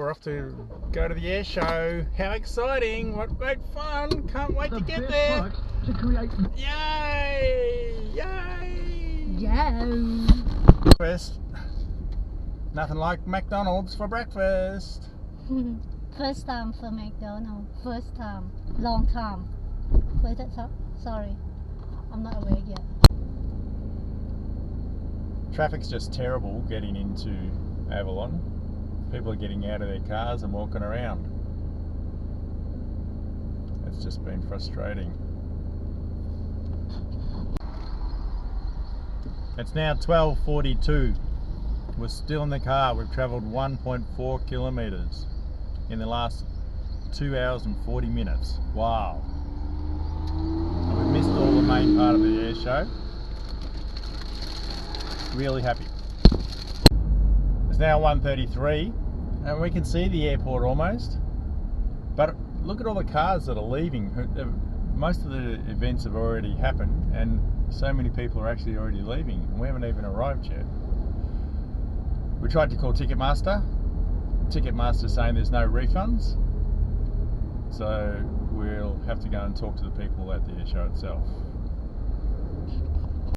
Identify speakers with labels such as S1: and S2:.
S1: we're off to go to the air show. How exciting! What great fun! Can't wait to get there!
S2: To create...
S1: Yay! Yay!
S3: Yeah.
S1: Breakfast. Nothing like McDonald's for breakfast.
S3: First time for McDonald's. First time. Long time. First time. Sorry. I'm not awake yet.
S1: Traffic's just terrible getting into Avalon. People are getting out of their cars and walking around. It's just been frustrating. It's now 12:42. We're still in the car. We've travelled 1.4 kilometres in the last 2 hours and 40 minutes. Wow. And we've missed all the main part of the air show. Really happy. It's now 1:33 and we can see the airport almost, but look at all the cars that are leaving. Most of the events have already happened and so many people are actually already leaving and we haven't even arrived yet. We tried to call Ticketmaster. Ticketmaster's saying there's no refunds, so we'll have to go and talk to the people at the air show itself.